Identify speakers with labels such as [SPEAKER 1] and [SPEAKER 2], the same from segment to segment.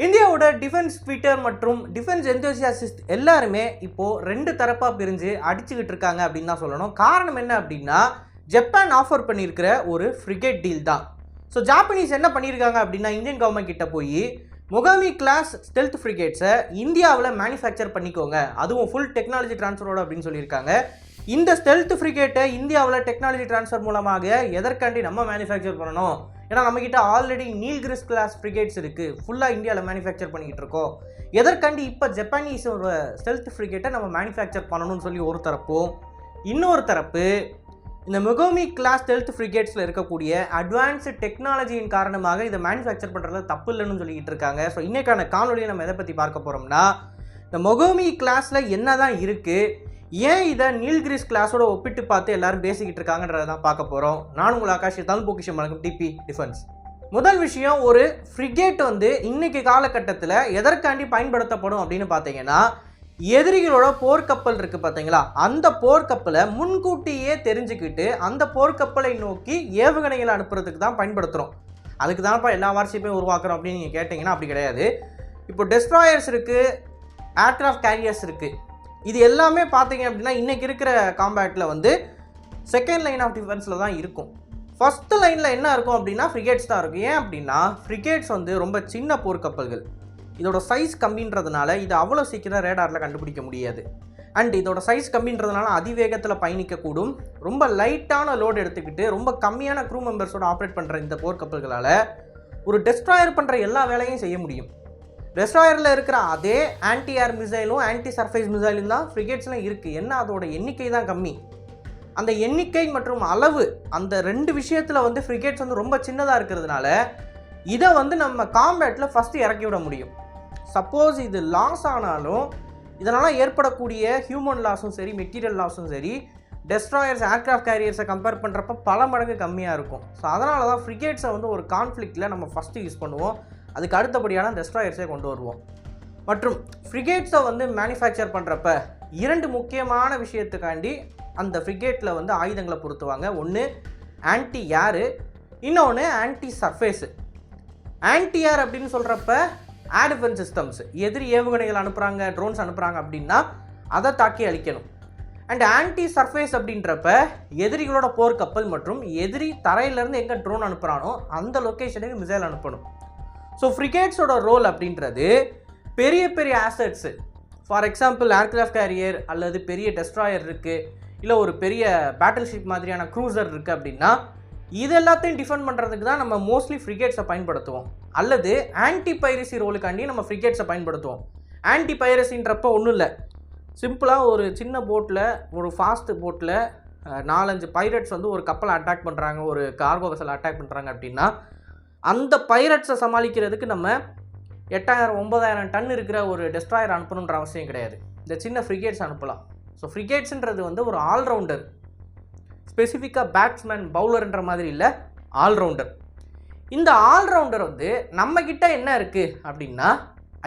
[SPEAKER 1] இந்தியாவோட defence Twitter மற்றும் defence enthusiast எல்லாருமே இப்போது ரெண்டு தரப்பாக பிரிஞ்சு அடிச்சுக்கிட்டு இருக்காங்க அப்படின்னு தான் சொல்லணும். காரணம் என்ன அப்படின்னா, ஜப்பான் ஆஃபர் பண்ணியிருக்கிற ஒரு ஃப்ரிகேட் டீல் தான். ஸோ ஜாப்பனீஸ் என்ன பண்ணியிருக்காங்க அப்படின்னா, இந்தியன் கவர்மெண்ட் கிட்ட போய் மொகாமி கிளாஸ் ஸ்டெல்த் ஃப்ரிகேட்ஸை இந்தியாவில் மேனுஃபேக்சர் பண்ணிக்கோங்க, அதுவும் ஃபுல் டெக்னாலஜி ட்ரான்ஸ்ஃபரோட அப்படின்னு சொல்லியிருக்காங்க. இந்த ஸ்டெல்த் ஃப்ரிகேட்டை இந்தியாவில் டெக்னாலஜி ட்ரான்ஸ்ஃபர் மூலமாக எதற்காண்டி நம்ம மேனுஃபேக்சர் பண்ணணும்? ஏன்னா நம்மக்கிட்ட ஆல்ரெடி நீல்கிரிஸ் கிளாஸ் ஃப்ரிகேட்ஸ் இருக்குது, ஃபுல்லாக இந்தியாவில் மேனுஃபேக்சர் பண்ணிக்கிட்டு இருக்கோம். எதற்காண்டி இப்போ ஜப்பானீஸோட ஸ்டெல்த் ஃப்ரிகேட்டை நம்ம மேனுஃபேக்சர் பண்ணணும்னு சொல்லி ஒரு தரப்பும், இன்னொரு தரப்பு இந்த மொகாமி கிளாஸ் ஸ்டெல்த் ஃப்ரிகேட்ஸில் இருக்கக்கூடிய அட்வான்ஸ்டு டெக்னாலஜியின் காரணமாக இதை மேனுஃபேக்சர் பண்ணுறது தப்பு இல்லைன்னு சொல்லிக்கிட்டு இருக்காங்க. ஸோ இன்றைக்கான காணொலியை நம்ம எதை பற்றி பார்க்க போகிறோம்னா, இந்த மொகாமி கிளாஸில் என்ன தான் இருக்குது, ஏன் இதை நீல்கிரிஸ் கிளாஸோட ஒப்பிட்டு பார்த்து எல்லாரும் பேசிக்கிட்டு இருக்காங்கன்றதை தான் பார்க்க போகிறோம். நான் உங்கள் ஆகாஷ், தமிழ் பொக்கிஷம் வழங்கும் டிபி டிஃபென்ஸ். முதல் விஷயம், ஒரு ஃப்ரிகேட் இன்னைக்கு காலகட்டத்தில் எதற்காண்டி பயன்படுத்தப்படும் அப்படின்னு பார்த்தீங்கன்னா, எதிரிகளோட போர்க்கப்பல் இருக்குது பார்த்தீங்களா, அந்த போர்க்கப்பலை முன்கூட்டியே தெரிஞ்சுக்கிட்டு அந்த போர்க்கப்பலை நோக்கி ஏவுகணைகளை அனுப்புறதுக்கு தான் பயன்படுத்துகிறோம். அதுக்கு தான்ப்பா எல்லா வார்ஷிப்பையும் உருவாக்குறோம் அப்படின்னு நீங்கள் கேட்டிங்கன்னா அப்படி கிடையாது. இப்போ டெஸ்ட்ராயர்ஸ் இருக்குது, ஏர்க்ராஃப்ட் கேரியர்ஸ் இருக்குது. இது எல்லாமே பார்த்தீங்க அப்படின்னா இன்றைக்கி இருக்கிற காம்பேட்டில் செகண்ட் லைன் ஆஃப் டிஃபென்ஸில் தான் இருக்கும். ஃபஸ்ட்டு லைனில் என்ன இருக்கும் அப்படின்னா ஃப்ரிகேட்ஸ் தான் இருக்கும். ஏன் அப்படின்னா ஃப்ரிகேட்ஸ் ரொம்ப சின்ன போர்க்கப்பல்கள். இதோட சைஸ் கம்மின்றதுனால இது அவ்வளோ சீக்கிரம் ரேடாரில் கண்டுபிடிக்க முடியாது. அண்ட் இதோட சைஸ் கம்மின்றதுனால அதிவேகத்தில் பயணிக்கக்கூடும். ரொம்ப லைட்டான லோடு எடுத்துக்கிட்டு ரொம்ப கம்மியான க்ரூ மெம்பர்ஸோட ஆப்ரேட் பண்ணுற இந்த போர்க்கப்பல்களால் ஒரு டெஸ்ட்ராயர் பண்ணுற எல்லா வேலையும் செய்ய முடியும். டெஸ்ட்ராயரில் இருக்கிற அதே ஆன்டி ஏர் மிசைலும் ஆன்டி சர்ஃபேஸ் மிசைலும் தான் ஃப்ரிகேட்ஸ்லாம் இருக்குது. என்ன அதோட எண்ணிக்கை தான் கம்மி. அந்த எண்ணிக்கை மற்றும் அளவு, அந்த ரெண்டு விஷயத்தில் ஃப்ரிகேட்ஸ் ரொம்ப சின்னதாக இருக்கிறதுனால இதை நம்ம காம்பேட்டில் ஃபஸ்ட்டு இறக்கி விட முடியும். சப்போஸ் இது லாஸ் ஆனாலும் இதனால் ஏற்படக்கூடிய ஹியூமன் லாஸும் சரி, மெட்டீரியல் லாஸும் சரி, டெஸ்ட்ராயர்ஸ் ஏர்க்ராஃப்ட் கேரியர்ஸை கம்பேர் பண்ணுறப்ப பல மடங்கு கம்மியாக இருக்கும். ஸோ அதனால தான் ஃப்ரிகேட்ஸை ஒரு கான்ஃப்ளிக்டில் நம்ம ஃபஸ்ட்டு யூஸ் பண்ணுவோம். அதுக்கு அடுத்தபடியான டெஸ்ட்ராயர்ஸை கொண்டு வருவோம். மற்றும் ஃப்ரிகேட்ஸை மேனுஃபேக்சர் பண்ணுறப்ப இரண்டு முக்கியமான விஷயத்துக்காண்டி அந்த ஃப்ரிகேட்டில் ஆயுதங்களை பொருத்துவாங்க. ஒன்று ஆன்டி ஏரு, இன்னொன்று ஆன்டி சர்ஃபேஸு. ஆன்டி ஏர் அப்படின்னு சொல்கிறப்ப ஏர் டிஃபென்ஸ் சிஸ்டம்ஸ், எதிரி ஏவுகணைகள் அனுப்புகிறாங்க, ட்ரோன்ஸ் அனுப்புகிறாங்க அப்படின்னா அதை தாக்கி அழிக்கணும். அண்ட் ஆன்டி சர்ஃபேஸ் அப்படின்றப்ப எதிரிகளோட போர்க்கப்பல் மற்றும் எதிரி தரையிலேருந்து எங்கே ட்ரோன் அனுப்புகிறானோ அந்த லொக்கேஷனுக்கு மிசைல் அனுப்பணும். ஸோ ஃப்ரிகேட்ஸோட ரோல் அப்படின்றது பெரிய பெரிய ஆசட்ஸு, ஃபார் எக்ஸாம்பிள் ஏர்க்ராஃப்ட் கேரியர் அல்லது பெரிய டெஸ்ட்ராயர் இருக்குது, இல்லை ஒரு பெரிய பேட்டில் ஷிப் மாதிரியான க்ரூசர் இருக்குது அப்படின்னா இது எல்லாத்தையும் டிஃபெண்ட் பண்ணுறதுக்கு தான் நம்ம மோஸ்ட்லி ஃப்ரிகேட்ஸை பயன்படுத்துவோம். அல்லது ஆன்டி பைரசி ரோலுக்காண்டி நம்ம ஃப்ரிகேட்ஸை பயன்படுத்துவோம். ஆன்டி பைரசின்றப்போ ஒன்றும் இல்லை, சிம்பிளாக ஒரு சின்ன போட்டில், ஒரு ஃபாஸ்ட் போட்டில் 4-5 பைரட்ஸ் ஒரு கப்பலை அட்டாக் பண்ணுறாங்க, ஒரு கார்கோ வெசலை அட்டாக் பண்ணுறாங்க அப்படின்னா அந்த பைரட்ஸை சமாளிக்கிறதுக்கு நம்ம 8000-9000 டன் இருக்கிற ஒரு டெஸ்ட்ராயர் அனுப்பணுன்ற அவசியம் கிடையாது. இந்த சின்ன ஃப்ரிகேட்ஸ் அனுப்பலாம். ஸோ ஃப்ரிகேட்ஸுன்றது ஒரு ஆல்ரவுண்டர், ஸ்பெசிஃபிக்காக பேட்ஸ்மேன் பவுலர்ன்ற மாதிரி இல்லை, ஆல்ரவுண்டர். இந்த ஆல்ரவுண்டர் நம்மக்கிட்ட என்ன இருக்குது அப்படின்னா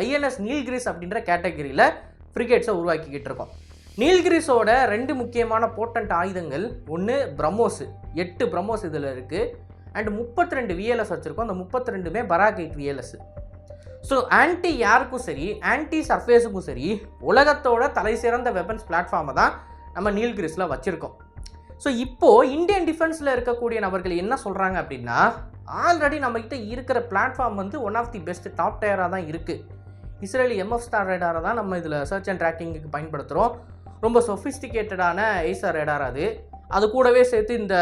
[SPEAKER 1] ஐஎன்எஸ் நீல்கிரிஸ் அப்படின்ற கேட்டகரியில் ஃப்ரிகேட்ஸை உருவாக்கிக்கிட்டு இருக்கோம். நீல்கிரிஸோட ரெண்டு முக்கியமான போர்ட்டன்ட் ஆயுதங்கள், ஒன்று பிரம்மோஸ், 8 பிரம்மோஸ் இதில் இருக்குது. அண்ட் 32 விஎல்எஸ் வச்சுருக்கோம். அந்த 32மே பராக் 8 விஎல்எஸ். ஸோ ஆன்டி ஏருக்கும் சரி, ஆன்டி சர்ஃபேஸுக்கும் சரி, உலகத்தோட தலை சிறந்த வெப்பன்ஸ் பிளாட்ஃபார்மை தான் நம்ம நீல்கிரிஸில் வச்சுருக்கோம். ஸோ இப்போது இந்தியன் டிஃபென்ஸில் இருக்கக்கூடிய நபர்கள் என்ன சொல்கிறாங்க அப்படின்னா, ஆல்ரெடி நம்மக்கிட்ட இருக்கிற platform one of the best top டயராக தான் இருக்குது. இஸ்ரேலி MF ஸ்டார் ரேடாரை தான் நம்ம இதில் சர்ச் அண்ட் ட்ராக்கிங்குக்கு பயன்படுத்துகிறோம். ரொம்ப சொஃபிஸ்டிகேட்டடான ஏசார் ரேடார் அது கூடவே சேர்த்து இந்த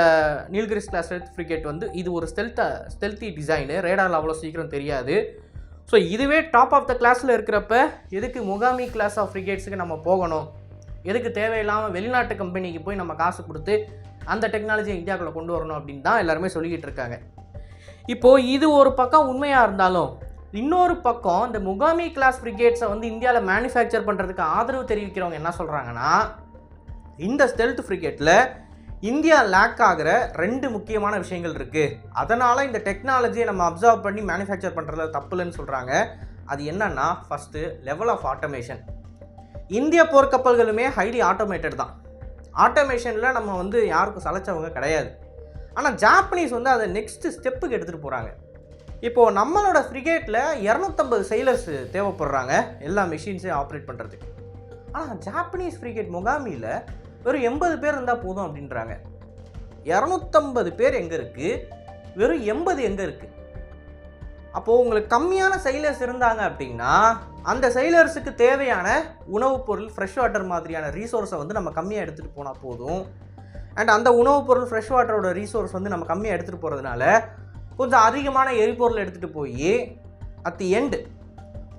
[SPEAKER 1] நீல்கிரிஸ் கிளாஸ் ஸ்டெல்த் ஃப்ரிகேட் இது ஒரு ஸ்டெல்த்தி டிசைனு, ரேடாரில் அவ்வளோ சீக்கிரம் தெரியாது. ஸோ இதுவே டாப் ஆஃப் த கிளாஸில் இருக்கிறப்ப எதுக்கு மொகாமி கிளாஸ் ஆஃப் ஃப்ரிகேட்ஸுக்கு நம்ம போகணும், எதுக்கு தேவையில்லாமல் வெளிநாட்டு கம்பெனிக்கு போய் நம்ம காசு கொடுத்து அந்த டெக்னாலஜியை இந்தியாவுக்குள்ளே கொண்டு வரணும் அப்படின்னு தான் எல்லாருமே சொல்லிக்கிட்டு இருக்காங்க. இப்போது இது ஒரு பக்கம் உண்மையாக இருந்தாலும், இன்னொரு பக்கம் இந்த மொகாமி கிளாஸ் ஃப்ரிகேட்ஸை இந்தியாவில் மேனுஃபேக்சர் பண்ணுறதுக்கு ஆதரவு தெரிவிக்கிறவங்க என்ன சொல்கிறாங்கன்னா, இந்த ஸ்டெல்த் ஃப்ரிகேட்டில் இந்தியா லேக் ஆகிற ரெண்டு முக்கியமான விஷயங்கள் இருக்குது, அதனால் இந்த டெக்னாலஜியை நம்ம அப்சர்வ் பண்ணி மேனுஃபேக்சர் பண்ணுறதுல தப்புலன்னு சொல்கிறாங்க. அது என்னன்னா, ஃபஸ்ட்டு லெவல் ஆஃப் ஆட்டோமேஷன். இந்திய போர்க்கப்பல்களுமே ஹைலி ஆட்டோமேட்டட் தான். ஆட்டோமேஷனில் நம்ம யாருக்கும் சளைச்சவங்க கிடையாது. ஆனால் ஜாப்பனீஸ் அதை நெக்ஸ்ட்டு ஸ்டெப்புக்கு எடுத்துகிட்டு போகிறாங்க. இப்போது நம்மளோட ஃப்ரிகேட்டில் 250 sailors தேவைப்படுறாங்க எல்லா மிஷின்ஸையும் ஆப்ரேட் பண்ணுறதுக்கு. ஆனால் ஜாப்பனீஸ் ஃப்ரிகேட் மொகாமியில் வெறும் 80 பேர் இருந்தால் போதும் அப்படின்றாங்க. 250 பேர் எங்கே இருக்குது, வெறும் 80 எங்கே இருக்குது? அப்போது உங்களுக்கு கம்மியான sailors இருந்தாங்க அப்படின்னா அந்த sailors-க்கு தேவையான உணவுப் பொருள், ஃப்ரெஷ் வாட்டர் மாதிரியான ரீசோர்ஸை வந்து நம்ம கம்மியாக எடுத்துகிட்டு போனால் போதும். அண்ட் அந்த உணவுப் பொருள், ஃப்ரெஷ் வாட்டரோட ரீசோர்ஸ் வந்து நம்ம கம்மியாக எடுத்துகிட்டு போகிறதுனால கொஞ்சம் அதிகமான எரிபொருள் எடுத்துகிட்டு போய் அட் தி எண்டு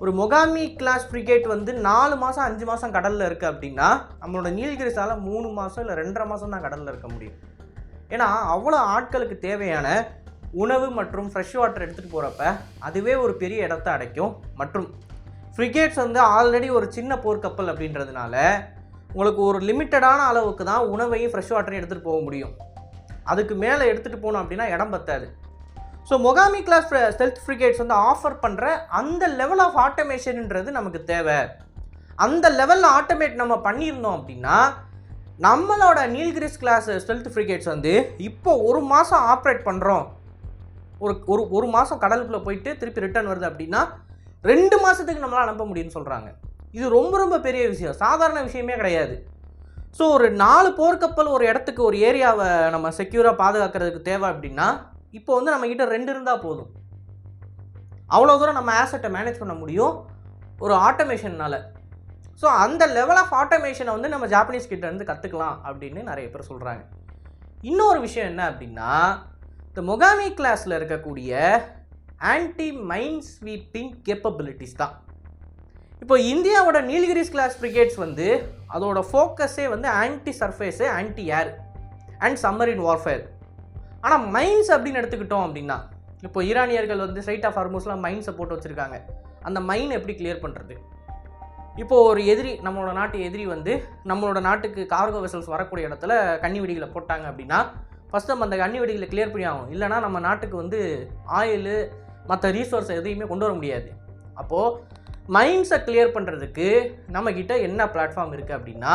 [SPEAKER 1] ஒரு மொகாமி கிளாஸ் ஃப்ரிகேட் வந்து 4 மாதம் 5 மாதம் கடலில் இருக்குது அப்படின்னா நம்மளோட நீல்கிரிஸால் 3 மாதம் இல்லை 2.5 மாதம் தான் கடலில் இருக்க முடியும். ஏன்னா அவ்வளோ ஆட்களுக்கு தேவையான உணவு மற்றும் ஃப்ரெஷ் வாட்டர் எடுத்துகிட்டு போகிறப்ப அதுவே ஒரு பெரிய இடத்த அடைக்கும். மற்றும் ஃப்ரிகேட்ஸ் வந்து ஆல்ரெடி ஒரு சின்ன போர்க்கப்பல் அப்படின்றதுனால உங்களுக்கு ஒரு லிமிட்டடான அளவுக்கு தான் உணவையும் ஃப்ரெஷ் வாட்டரையும் எடுத்துகிட்டு போக முடியும். அதுக்கு மேலே எடுத்துகிட்டு போகணும் அப்படின்னா இடம் பத்தாது. ஸோ மொகாமி கிளாஸ் ஸ்டெல்த் ஃப்ரிகேட்ஸ் வந்து ஆஃபர் பண்ணுற அந்த லெவல் ஆஃப் ஆட்டோமேஷன்ன்றது நமக்கு தேவை. அந்த லெவலில் ஆட்டோமேட் நம்ம பண்ணியிருந்தோம் அப்படின்னா நம்மளோட நீல்கிரிஸ் கிளாஸ் ஸ்டெல்த் ஃப்ரிகேட்ஸ் வந்து இப்போ 1 மாதம் ஆப்ரேட் பண்ணுறோம், ஒரு மாதம் கடலுக்குள்ளே போயிட்டு திருப்பி ரிட்டர்ன் வருது அப்படின்னா 2 மாதத்துக்கு நம்மளால் அனுப்ப முடியும்னு சொல்கிறாங்க. இது ரொம்ப ரொம்ப பெரிய விஷயம், சாதாரண விஷயமே கிடையாது. ஸோ ஒரு 4 போர்க்கப்பல் ஒரு இடத்துக்கு ஒரு ஏரியாவை நம்ம செக்யூராக பாதுகாக்கிறதுக்கு தேவை அப்படின்னா இப்போ வந்து நம்மக்கிட்ட 2 இருந்தால் போதும். அவ்வளோ தூரம் நம்ம ஆசெட்டை மேனேஜ் பண்ண முடியும் ஒரு ஆட்டோமேஷன்னால். ஸோ அந்த லெவல் ஆஃப் ஆட்டோமேஷனை வந்து நம்ம ஜாப்பனீஸ் கிட்டேருந்து கற்றுக்கலாம் அப்படின்னு நிறைய பேர் சொல்கிறாங்க. இன்னொரு விஷயம் என்ன அப்படின்னா இந்த மொகாமி கிளாஸில் இருக்கக்கூடிய ஆன்டி மைன் ஸ்வீப்பிங் கேப்பபிலிட்டிஸ் தான். இப்போ இந்தியாவோட நீல்கிரிஸ் கிளாஸ் ஃப்ரிகேட்ஸ் வந்து அதோட ஃபோக்கஸே வந்து anti surface, anti air and submarine warfare. ஆனால் மைன்ஸ் அப்படின்னு எடுத்துக்கிட்டோம் அப்படின்னா இப்போ ஈரானியர்கள் வந்து ஸ்ட்ரைட் ஆஃப் ஹார்மூஸ்லாம் மைன்ஸை போட்டு வச்சுருக்காங்க. அந்த மைன் எப்படி கிளியர் பண்ணுறது? இப்போது ஒரு எதிரி, நம்மளோட நாட்டு எதிரி வந்து நம்மளோட நாட்டுக்கு கார்கோ வெசல்ஸ் வரக்கூடிய இடத்துல கன்னி வெடிகளை போட்டாங்க அப்படின்னா ஃபஸ்ட்டு நம்ம அந்த கன்னி வெடிகளை கிளியர் பண்ணி ஆகும். இல்லைனா நம்ம நாட்டுக்கு வந்து ஆயில் மற்ற ரீசோர்ஸ் எதையுமே கொண்டு வர முடியாது. அப்போது மைன்ஸை கிளியர் பண்ணுறதுக்கு நம்மக்கிட்ட என்ன பிளாட்ஃபார்ம் இருக்குது அப்படின்னா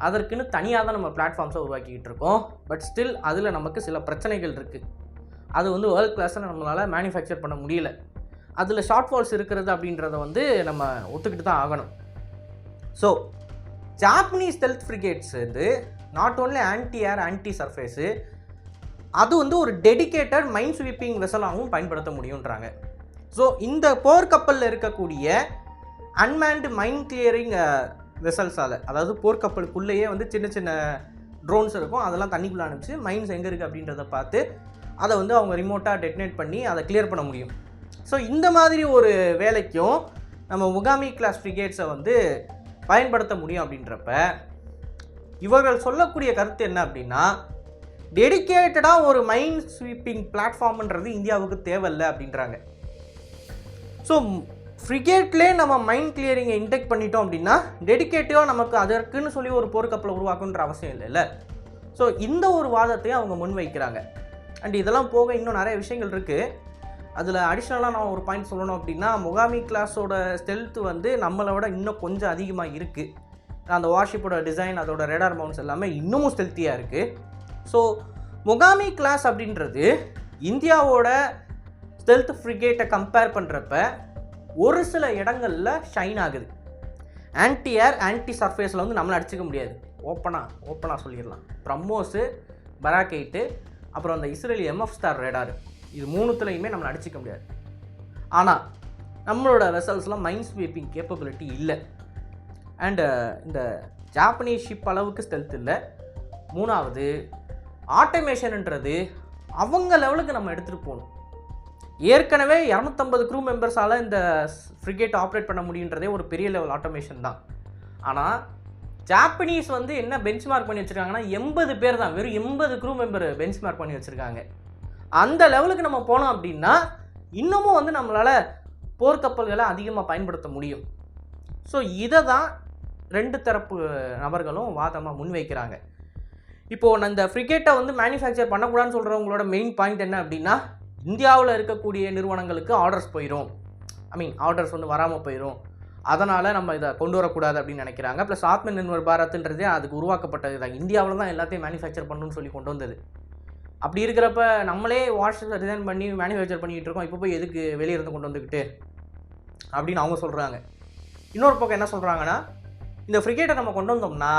[SPEAKER 1] அதற்குன்னு தனியாக தான் நம்ம பிளாட்ஃபார்ம்ஸை உருவாக்கிக்கிட்டு இருக்கோம். பட் ஸ்டில் அதில் நமக்கு சில பிரச்சனைகள் இருக்குது. அது வந்து வேர்ல்ட் கிளாஸில் நம்மளால் மேனுஃபேக்சர் பண்ண முடியல. அதில் ஷார்ட் ஃபால்ஸ் இருக்கிறது அப்படின்றத வந்து நம்ம ஒத்துக்கிட்டு தான் ஆகணும். ஸோ ஜாப்பனீஸ் ஸ்டெல்த் ஃப்ரிகேட்ஸ் வந்து not only anti air, anti surface, அது வந்து ஒரு டெடிக்கேட்டட் மைன் ஸ்வீப்பிங் வெசலாகவும் பயன்படுத்த முடியுன்றாங்க. ஸோ இந்த போர்க்கப்பலில் இருக்கக்கூடிய அன்மேன்டு மைன் கிளியரிங் வெசல்ஸால், அதாவது போர்க்கப்பலுக்குள்ளேயே வந்து சின்ன சின்ன ட்ரோன்ஸ் இருக்கும், அதெல்லாம் தண்ணிக்குள்ளே அனுப்பிச்சு மைன்ஸ் எங்கே இருக்குது அப்படின்றத பார்த்து அதை வந்து அவங்க ரிமோட்டாக டெக்னேட் பண்ணி அதை கிளியர் பண்ண முடியும். ஸோ இந்த மாதிரி ஒரு வேலைக்கும் நம்ம மொகாமி கிளாஸ் ஃப்ரிகேட்ஸை வந்து பயன்படுத்த முடியும். அப்படின்றப்ப இவர்கள் சொல்லக்கூடிய கருத்து என்ன அப்படின்னா டெடிக்கேட்டடாக ஒரு மைன் ஸ்வீப்பிங் பிளாட்ஃபார்ம்ன்றது இந்தியாவுக்கு தேவையில்லை அப்படின்றாங்க. ஸோ ஃப்ரிகேட்லேயே நம்ம மைன் கிளியரிங்கை இன்டெக்ட் பண்ணிட்டோம் அப்படின்னா டெடிக்கேட்டிவாக நமக்கு அதற்குன்னு சொல்லி ஒரு போர்க்கப்பலை உருவாக்குன்ற அவசியம் இல்லைல்ல. ஸோ இந்த ஒரு வாதத்தையும் அவங்க முன்வைக்கிறாங்க. அண்ட் இதெல்லாம் போக இன்னும் நிறைய விஷயங்கள் இருக்குது. அதில் அடிஷ்னலாக நான் ஒரு பாயிண்ட் சொல்லணும் அப்படின்னா மொகாமி கிளாஸோட ஸ்டெல்த்து வந்து நம்மளை விட இன்னும் கொஞ்சம் அதிகமாக இருக்குது. அந்த வார்ஷிப்போட டிசைன், அதோட ரேடார் மவுண்ட்ஸ் எல்லாமே இன்னமும் ஸ்டெல்த்தியாக இருக்குது. ஸோ மொகாமி கிளாஸ் அப்படின்றது இந்தியாவோட ஸ்டெல்த் ஃப்ரிகேட்டை கம்பேர் பண்ணுறப்ப ஒரு சில இடங்களில் ஷைன் ஆகுது. ஆன்டி ஏர், ஆன்டி சர்ஃபேஸில் வந்து நம்மளை அடிச்சிக்க முடியாது. ஓப்பனாக சொல்லிடலாம். பிரம்மோஸு, பராக்கைட்டு, அப்புறம் அந்த இஸ்ரேலி எம்எஃப் ஸ்டார் ரேடார், இது 3த்துலையுமே நம்மளை அடிச்சிக்க முடியாது. ஆனால் நம்மளோட வெசல்ஸ்லாம் மைன் ஸ்வீப்பிங் கேப்பபிலிட்டி இல்லை. அண்டு இந்த ஜாப்பனீஸ் ஷிப் அளவுக்கு ஸ்டெல்த் இல்லை. 3வது ஆட்டோமேஷன்ன்றது அவங்க லெவலுக்கு நம்ம எடுத்துகிட்டு போகணும். ஏற்கனவே 250 க்ரூ மெம்பர்ஸால் இந்த ஃப்ரிகேட் ஆப்ரேட் பண்ண முடியுன்றதே ஒரு பெரிய லெவல் ஆட்டோமேஷன் தான். ஆனால் ஜாப்பனீஸ் வந்து என்ன பெஞ்ச்மார்க் பண்ணி வச்சுருக்காங்கன்னா 80 பேர் தான், வெறும் 80 க்ரூ மெம்பர் பெஞ்ச்மார்க் பண்ணி வச்சுருக்காங்க. அந்த லெவலுக்கு நம்ம போனோம் அப்படின்னா இன்னமும் வந்து நம்மளால் போர்க்கப்பல்களை அதிகமாக பயன்படுத்த முடியும். ஸோ இதை தான் 2 தரப்பு நபர்களும் வாதமாக முன்வைக்கிறாங்க. இப்போது இந்த ஃப்ரிகேட்டை வந்து மேனுஃபேக்சர் பண்ணக்கூடாதுன்னு சொல்கிறவங்களோட மெயின் பாயிண்ட் என்ன அப்படின்னா இந்தியாவில் இருக்கக்கூடிய நிறுவனங்களுக்கு ஆர்டர்ஸ் போயிடும், ஆர்டர்ஸ் வந்து வராமல் போயிடும், அதனால் நம்ம இதை கொண்டு வரக்கூடாது அப்படின்னு நினைக்கிறாங்க. ப்ளஸ் ஆத்ம நிர்பர் பாரத்ன்றதே அதுக்கு உருவாக்கப்பட்டது தான். இந்தியாவில் தான் எல்லாத்தையும் மேனுஃபேக்சர் பண்ணணும்னு சொல்லி கொண்டு வந்தது. அப்படி இருக்கிறப்ப நம்மளே வார்ஷிப்ஸை டிசைன் பண்ணி மேனுஃபேக்சர் பண்ணிக்கிட்டு இருக்கோம், இப்போ போய் எதுக்கு வெளியே இருந்து கொண்டு வந்துக்கிட்டு அப்படின்னு அவங்க சொல்கிறாங்க. இன்னொரு பக்கம் என்ன சொல்கிறாங்கன்னா, இந்த ஃப்ரிகேட்டை நம்ம கொண்டு வந்தோம்னா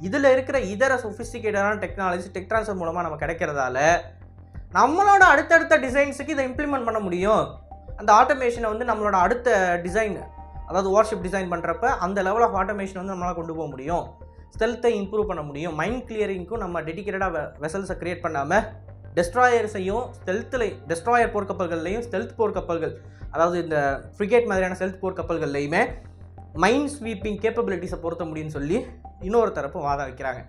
[SPEAKER 1] இதில் இருக்கிற இதர சொஃபிஸ்டிகேட்டடான டெக்னாலஜி டெக் ட்ரான்ஸ்ஃபர் மூலமாக நம்ம கிடைக்கிறதால நம்மளோட அடுத்தடுத்த டிசைன்ஸுக்கு இதை இம்ப்ளிமெண்ட் பண்ண முடியும். அந்த ஆட்டோமேஷனை வந்து நம்மளோட அடுத்த டிசைன், அதாவது வார்ஷிப் டிசைன் பண்ணுறப்ப அந்த லெவல் ஆஃப் ஆட்டோமேஷன் வந்து நம்மளால் கொண்டு போக முடியும். ஸ்டெல்த்தை இம்ப்ரூவ் பண்ண முடியும். மைண்ட் கிளியரிங்க்கும் நம்ம டெடிக்கேட்டடாக வெசல்ஸை க்ரியேட் பண்ணாமல் டெஸ்ட்ராயர்ஸையும் டெஸ்ட்ராயர் போர்க்கப்பல்கள்லையும் ஸ்டெல்த் போர்க்கப்பல்கள், அதாவது இந்த ஃப்ரிகேட் மாதிரியான ஸ்டெல்த் போர்க்கப்பல்கள்லையுமே மைண்ட் ஸ்வீப்பிங் கேப்பபிலிட்டிஸை பொருத்த முடியும்னு சொல்லி இன்னொரு தரப்பு வாதம் வைக்கிறாங்க.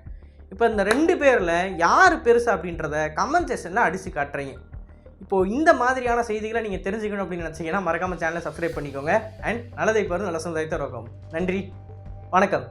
[SPEAKER 1] இப்போ இந்த 2 பேரில் யார் பெருசு அப்படின்றத கமெண்ட் செக்ஷனில் அடித்து காட்டுறீங்க. இப்போது இந்த மாதிரியான செய்திகளை நீங்கள் தெரிஞ்சுக்கணும் அப்படின்னு நினச்சிங்கன்னா மறக்காமல் சேனலை சப்ஸ்கிரைப் பண்ணிக்கோங்க. அண்ட் நல்லதை பாருங்கள், நல்ல சமுதாயத்தை ரோக்கம். நன்றி, வணக்கம்.